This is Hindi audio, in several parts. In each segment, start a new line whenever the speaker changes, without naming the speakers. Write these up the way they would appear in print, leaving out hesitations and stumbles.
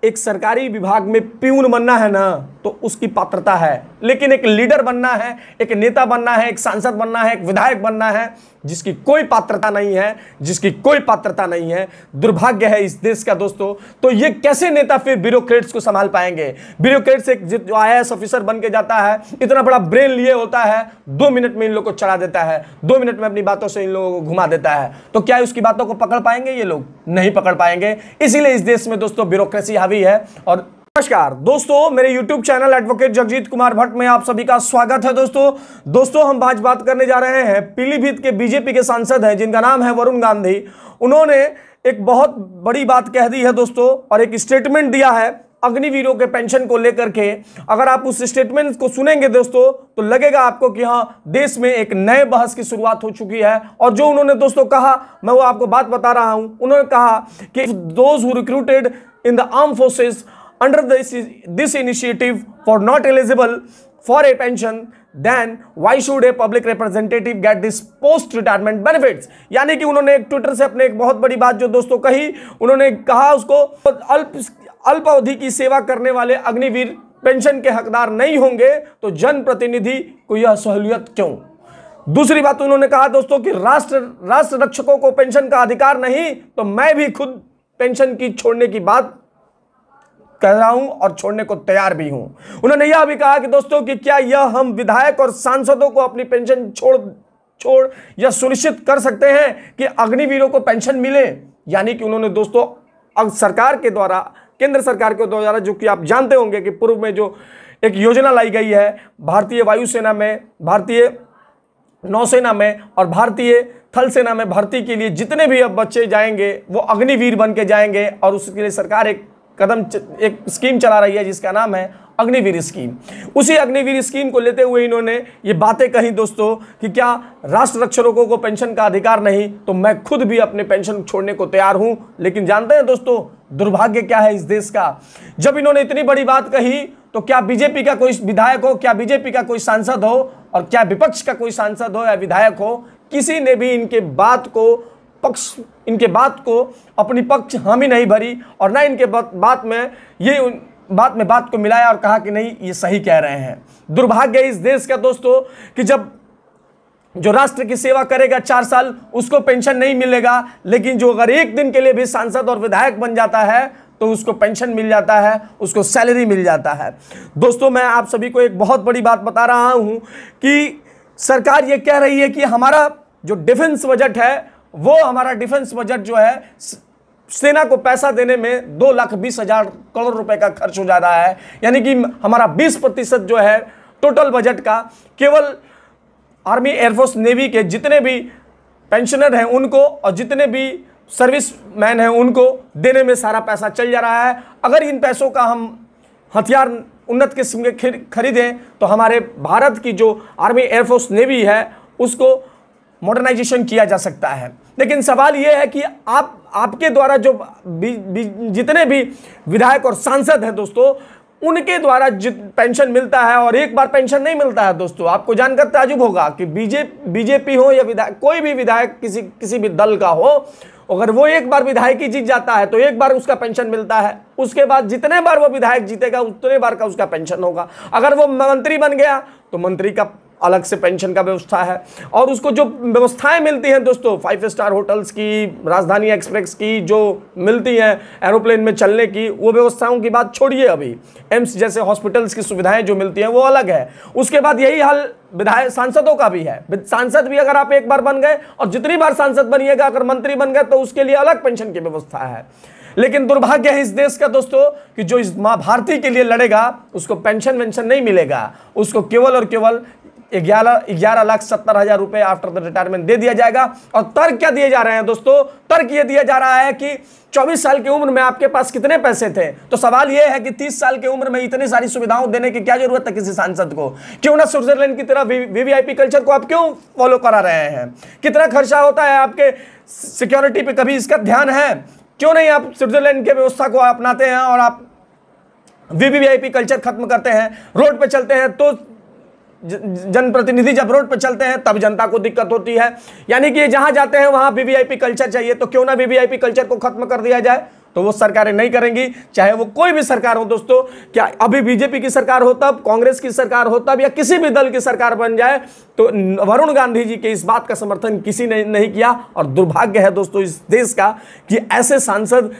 एक सरकारी विभाग में प्यून बनना है ना तो उसकी पात्रता है, लेकिन एक लीडर बनना है, एक नेता बनना है, एक सांसद बनना है, एक विधायक बनना है, जिसकी कोई पात्रता नहीं है, जिसकी कोई पात्रता नहीं है, दुर्भाग्य है इस देश का दोस्तों। तो ये कैसे नेता फिर ब्यूरोक्रेट्स को संभाल पाएंगे? ब्यूरोक्रेट्स एक जो IAS ऑफिसर बन के जाता है, इतना बड़ा ब्रेन लिए होता है, 2 मिनट में इन लोग को चढ़ा देता है, 2 मिनट में अपनी बातों से इन लोगों को घुमा देता है। तो क्या उसकी बातों को पकड़ पाएंगे? ये लोग नहीं पकड़ पाएंगे। इसीलिए इस देश में दोस्तों ब्यूरोक्रेसी हावी है। और नमस्कार दोस्तों, मेरे YouTube channel advocate Jagjit Kumar Bhatt में आप सभी का स्वागत है। दोस्तों हम आज बात करने जा रहे हैं पीलीभीत के बीजेपी के सांसद हैं जिनका नाम है वरुण गांधी। उन्होंने एक बहुत बड़ी बात कह दी है दोस्तों, और एक स्टेटमेंट दिया है अग्निवीरों के पेंशन को लेकर के। अगर आप उस स्टेटमेंट को सुनेंगे दोस्तों तो लगेगा आपको कि हाँ, देश में एक नए बहस की शुरुआत हो चुकी है। और जो उन्होंने दोस्तों कहा, मैं वो आपको बात बता रहा हूं। उन्होंने कहा कि those who recruited in the arm forces under this initiative for not eligible for a pension, then why should a public representative get this post retirement benefits? यानी कि उन्होंने एक ट्विटर से अपने एक बहुत बड़ी बात जो दोस्तों कही, उन्होंने कहा उसको अल्प अवधि की सेवा करने वाले अग्निवीर पेंशन के हकदार नहीं होंगे तो जनप्रतिनिधि को यह सहूलियत क्यों? दूसरी बात उन्होंने कहा दोस्तों कि राष्ट्र रक्षकों को पेंशन का अधिकार नहीं, तो मैं भी खुद पेंशन की छोड़ने की बात कह रहा हूं और छोड़ने को तैयार भी हूं। उन्होंने यह भी कहा कि दोस्तों कि क्या यह हम विधायक और सांसदों को अपनी पेंशन छोड़ यह सुनिश्चित कर सकते हैं कि अग्निवीरों को पेंशन मिले? यानी कि उन्होंने दोस्तों सरकार के द्वारा, केंद्र सरकार के द्वारा, जो कि आप जानते होंगे कि पूर्व में जो एक योजना लाई गई है भारतीय वायुसेना में, भारतीय नौसेना में और भारतीय थल सेना में भर्ती के लिए जितने भी अब बच्चे जाएंगे वो अग्निवीर बन के जाएंगे। और उसके लिए सरकार एक स्कीम चला रही है जिसका नाम है अग्निवीर स्कीम। उसी अग्निवीर स्कीम को लेते हुए इन्होंने ये बातें कही दोस्तों कि क्या राष्ट्र रक्षकों को पेंशन का अधिकार नहीं, तो मैं खुद भी अपने पेंशन छोड़ने को तैयार हूं। लेकिन जानते हैं दोस्तों दुर्भाग्य क्या है इस देश का? जब इन्होंने इतनी बड़ी बात कही तो क्या बीजेपी का कोई विधायक हो, क्या बीजेपी का कोई सांसद हो, और क्या विपक्ष का कोई सांसद हो या विधायक हो, किसी ने भी इनके बात को अपनी पक्ष हामी नहीं भरी और ना इनके बात को मिलाया और कहा कि नहीं ये सही कह रहे हैं। दुर्भाग्य है इस देश का दोस्तों कि जब जो राष्ट्र की सेवा करेगा 4 साल उसको पेंशन नहीं मिलेगा, लेकिन जो अगर एक दिन के लिए भी सांसद और विधायक बन जाता है तो उसको पेंशन मिल जाता है, उसको सैलरी मिल जाता है। दोस्तों मैं आप सभी को एक बहुत बड़ी बात बता रहा हूं कि सरकार ये कह रही है कि हमारा जो डिफेंस बजट है, वो हमारा डिफेंस बजट जो है सेना को पैसा देने में 2,20,000 करोड़ रुपए का खर्च हो जा रहा है। यानी कि हमारा 20% जो है टोटल बजट का केवल आर्मी, एयरफोर्स, नेवी के जितने भी पेंशनर हैं उनको और जितने भी सर्विस मैन हैं उनको देने में सारा पैसा चल जा रहा है। अगर इन पैसों का हम हथियार उन्नत किस्म के खरीदें तो हमारे भारत की जो आर्मी, एयरफोर्स, नेवी है उसको मॉडर्नाइजेशन किया जा सकता है। लेकिन सवाल यह है कि आपके द्वारा जो जितने भी विधायक और सांसद हैं दोस्तों, उनके द्वारा पेंशन मिलता है और एक बार पेंशन नहीं मिलता है दोस्तों। आपको जानकर ताजुब होगा कि बीजेपी हो या विधायक, कोई भी विधायक किसी भी दल का हो, अगर वो एक बार विधायकी जीत जाता है तो एक बार उसका पेंशन मिलता है। उसके बाद जितने बार वो विधायक जीतेगा उतने बार का उसका पेंशन होगा। अगर वो मंत्री बन गया तो मंत्री का अलग से पेंशन का व्यवस्था है। और उसको जो व्यवस्थाएं मिलती हैं दोस्तों, 5 स्टार होटल्स की, राजधानी एक्सप्रेस की जो मिलती हैं, एरोप्लेन में चलने की, वो व्यवस्थाओं की बात छोड़िए। अभी एम्स जैसे हॉस्पिटल्स की सुविधाएं जो मिलती हैं वो अलग है। उसके बाद यही हाल विधायक सांसदों का भी है। सांसद भी अगर आप एक बार बन गए और जितनी बार सांसद बनिएगा, अगर मंत्री बन गए तो उसके लिए अलग पेंशन की व्यवस्था है। लेकिन दुर्भाग्य है इस देश का दोस्तों कि जो इस माँ भारती के लिए लड़ेगा उसको पेंशन वेंशन नहीं मिलेगा। उसको केवल और केवल 11,70,000 रुपए आफ्टर द रिटायरमेंट दे दिया जाएगा। और तर्क क्या दिए जा रहे हैं दोस्तों? तर्क ये दिया जा रहा है कि 24 साल की उम्र में आपके पास कितने पैसे थे। तो सवाल यह है कि 30 साल की उम्र में इतनी सारी सुविधाओं देने की क्या जरूरत है किसी सांसद को? क्यों ना स्विट्जरलैंड की तरह वीवीआईपी कल्चर को आप क्यों फॉलो करा रहे हैं? कितना खर्चा होता है आपके सिक्योरिटी पे, कभी इसका ध्यान है? क्यों नहीं आप स्विट्जरलैंड के व्यवस्था को अपनाते हैं और आप वीवीआईपी कल्चर खत्म करते हैं? रोड पे चलते हैं तो जनप्रतिनिधि जब रोड पर चलते हैं तब जनता को दिक्कत होती है। यानी कि जहां जाते हैं वहां वीवीआईपी कल्चर चाहिए, तो क्यों ना वीवीआईपी कल्चर को खत्म कर दिया जाए। तो वो सरकारें नहीं करेंगी, चाहे वो कोई भी सरकार हो दोस्तों। क्या अभी बीजेपी की सरकार हो तब, कांग्रेस की सरकार हो तब, या किसी भी दल की सरकार बन जाए, तो वरुण गांधी जी के इस बात का समर्थन किसी ने नहीं किया। और दुर्भाग्य है दोस्तों इस देश का कि ऐसे सांसद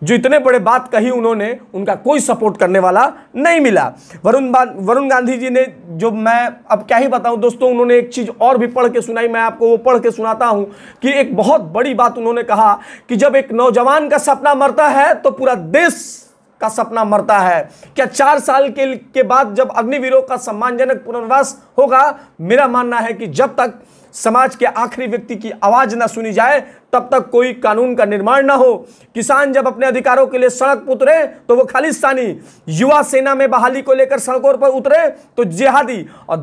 जो इतने बड़े बात कही उन्होंने, उनका कोई सपोर्ट करने वाला नहीं मिला। वरुण गांधी जी ने, जो मैं अब क्या ही बताऊं दोस्तों, उन्होंने एक चीज और भी पढ़ के सुनाई, मैं आपको वो पढ़ के सुनाता हूं कि एक बहुत बड़ी बात उन्होंने कहा कि जब एक नौजवान का सपना मरता है तो पूरा देश का सपना मरता है। क्या 4 साल के बाद जब अग्निवीरों का सम्मानजनक पुनर्वास होगा, मेरा मानना है कि जब तक समाज के आखिरी व्यक्ति की आवाज ना सुनी जाए तब तक कोई कानून का निर्माण ना हो। किसान जब अपने अधिकारों के लिए सड़क पर उतरे तो वो खालिस्तानी, युवा सेना में बहाली को लेकर सड़कों पर उतरे तो जिहादी, और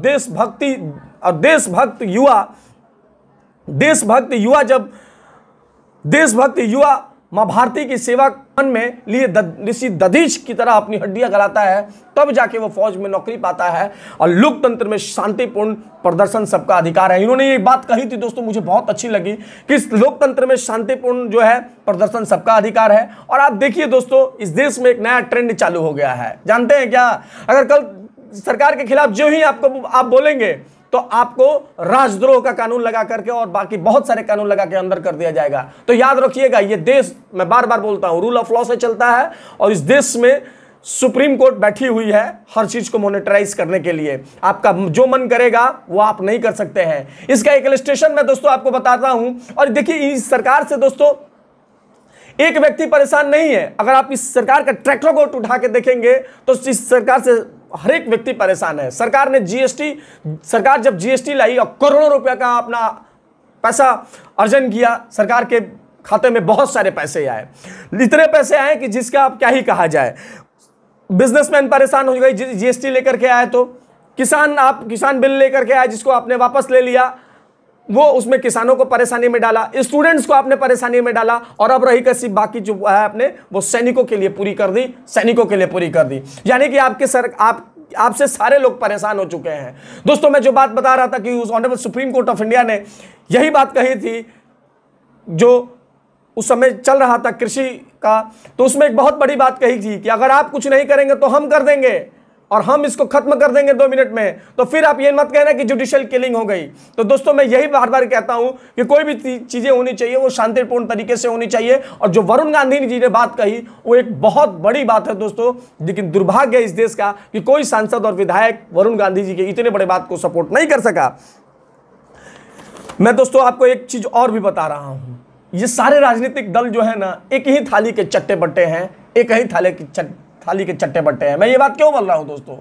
देशभक्त युवा मां भारती की सेवा मन में लिए ऋषि दधीच की तरह अपनी हड्डियां गलाता है, तब जाके वो फौज में नौकरी पाता है। और लोकतंत्र में शांतिपूर्ण प्रदर्शन सबका अधिकार है। इन्होंने ये बात कही थी दोस्तों, मुझे बहुत अच्छी लगी कि इस लोकतंत्र में शांतिपूर्ण जो है प्रदर्शन सबका अधिकार है। और आप देखिए दोस्तों, इस देश में एक नया ट्रेंड चालू हो गया है, जानते हैं क्या? अगर कल सरकार के खिलाफ जो ही आप बोलेंगे तो आपको राजद्रोह का कानून लगा करके और बाकी बहुत सारे कानून लगा के अंदर कर दिया जाएगा। तो याद रखिएगा, ये देश, मैं बार बार बोलता हूं, रूल ऑफ लॉ से चलता है और इस देश में सुप्रीम कोर्ट बैठी हुई है हर चीज को मॉनिटराइज करने के लिए। आपका जो मन करेगा वो आप नहीं कर सकते हैं। इसका एक इलस्ट्रेशन मैं दोस्तों आपको बताता हूं। और देखिए, इस सरकार से दोस्तों एक व्यक्ति परेशान नहीं है। अगर आप इस सरकार का ट्रैक रिकॉर्ड उठा के देखेंगे तो इस सरकार से हर एक व्यक्ति परेशान है। सरकार जब जीएसटी लाई और करोड़ों रुपए का अपना पैसा अर्जन किया, सरकार के खाते में बहुत सारे पैसे आए, इतने पैसे आए कि जिसका आप क्या ही कहा जाए। बिजनेसमैन परेशान हो गए जीएसटी लेकर के आए, तो किसान बिल लेकर के आए जिसको आपने वापस ले लिया, वो उसमें किसानों को परेशानी में डाला, स्टूडेंट्स को आपने परेशानी में डाला, और अब रही कैसी बाकी जो है आपने वो सैनिकों के लिए पूरी कर दी। यानी कि आपसे सारे लोग परेशान हो चुके हैं। दोस्तों, मैं जो बात बता रहा था कि उस honourable supreme court of India ने यही बात कही थी जो उस समय चल रहा था कृषि का, तो उसमें एक बहुत बड़ी बात कही थी कि अगर आप कुछ नहीं करेंगे तो हम कर देंगे और हम इसको खत्म कर देंगे 2 मिनट में। तो फिर आप ये मत कहना कि जुडिशियल किलिंग हो गई। तो दोस्तों, मैं यही बार बार कहता हूं कि कोई भी चीजें होनी चाहिए वो शांतिपूर्ण तरीके से होनी चाहिए। और जो वरुण गांधी जी ने बात कही वो एक बहुत बड़ी बात है दोस्तों। लेकिन दुर्भाग्य है इस देश का कि कोई सांसद और विधायक वरुण गांधी जी के इतने बड़े बात को सपोर्ट नहीं कर सका। मैं दोस्तों आपको एक चीज और भी बता रहा हूं, ये सारे राजनीतिक दल जो है ना, एक ही थाली के चट्टे बट्टे हैं, एक ही थाली के चट्टे बट्टे हैं। मैं ये बात क्यों बोल रहा हूं दोस्तों?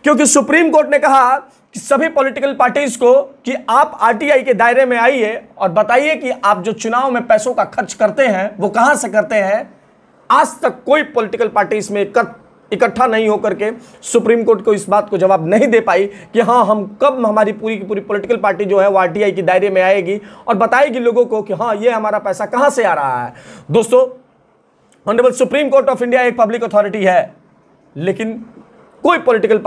क्योंकि सुप्रीम कोर्ट ने कहा कि सभी पॉलिटिकल पार्टीज को कि आप आरटीआई के दायरे में आइए और बताइए कि आप जो चुनाव में पैसों का खर्च करते हैं वो कहां से करते हैं। आज तक कोई पॉलिटिकल पार्टी इसमें इकट्ठा नहीं होकर के सुप्रीम कोर्ट को इस बात को जवाब नहीं दे पाई कि हाँ, हम कब हमारी पूरी की पूरी पॉलिटिकल पार्टी जो है वो आरटीआई के दायरे में आएगी और बताएगी लोगों को कि हाँ, ये हमारा पैसा कहां से आ रहा है। दोस्तों, honourable supreme court of India एक पब्लिक अथॉरिटी है, लेकिन कोई पॉलिटिकल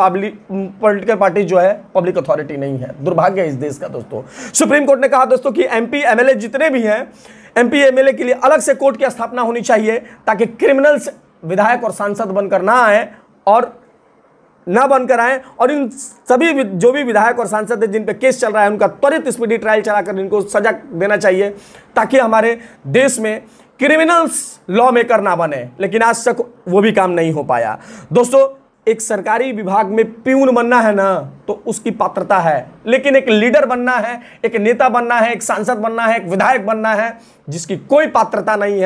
पार्टी जो है पब्लिक अथॉरिटी नहीं है। दुर्भाग्य है इस देश का दोस्तों। सुप्रीम कोर्ट ने कहा दोस्तों कि एमपी एमएलए जितने भी हैं, एमपी एमएलए के लिए अलग से कोर्ट की स्थापना होनी चाहिए ताकि क्रिमिनल्स विधायक और सांसद बनकर ना आए और इन सभी जो भी विधायक और सांसद हैं जिन पे केस चल रहा है उनका त्वरित स्पीडी ट्रायल चलाकर इनको सजा देना चाहिए ताकि हमारे देश में क्रिमिनल्स लॉ मेकर ना बने। लेकिन आज तक वो भी काम नहीं हो पाया। दोस्तों, एक सरकारी विभाग में प्यून बनना है ना तो उसकी पात्रता है, लेकिन एक लीडर बनना है, एक नेता बनना है, एक सांसद बनना है, एक विधायक बनना है, जिसकी कोई पात्रता नहीं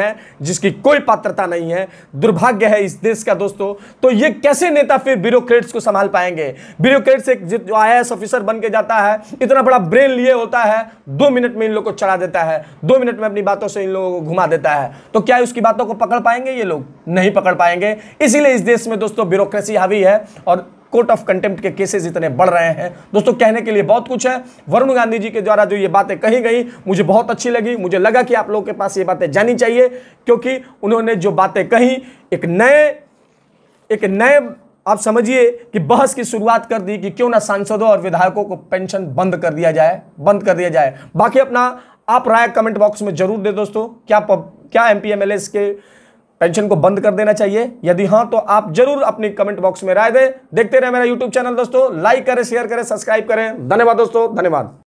है, दुर्भाग्य है इस देश का दोस्तों। तो ये कैसे नेता फिर ब्यूरोक्रेट्स को संभाल पाएंगे? ब्यूरोक्रेट्स एक जो आईएएस ऑफिसर बन के जाता है, इतना बड़ा ब्रेन लिए होता है, 2 मिनट में इन लोगों को चढ़ा देता है, 2 मिनट में अपनी बातों से इन लोगों को घुमा देता है। तो क्या उसकी बातों को पकड़ पाएंगे? ये लोग नहीं पकड़ पाएंगे। इसीलिए इस देश में दोस्तों ब्यूरोक्रेसी हावी है और कोर्ट ऑफ कंटेम्प्ट के केसेस इतने बढ़ रहे हैं। दोस्तों, कहने के लिए बहुत कुछ है। वरुण गांधी जी के द्वारा जो ये बातें कही गई मुझे बहुत अच्छी लगी। मुझे लगा कि आप लोगों के पास ये बातें जानी चाहिए, क्योंकि उन्होंने जो बातें कही एक नए आप समझिए कि बहस की शुरुआत कर दी कि क्यों ना सांसदों और विधायकों को पेंशन बंद कर दिया जाए। बाकी अपना आप राय कमेंट बॉक्स में जरूर दे दोस्तों। क्या एमपी एमएलए के पेंशन को बंद कर देना चाहिए? यदि हां तो आप जरूर अपनी कमेंट बॉक्स में राय दें। देखते रहे मेरा यूट्यूब चैनल दोस्तों, लाइक करें, शेयर करें, सब्सक्राइब करें। धन्यवाद दोस्तों, धन्यवाद।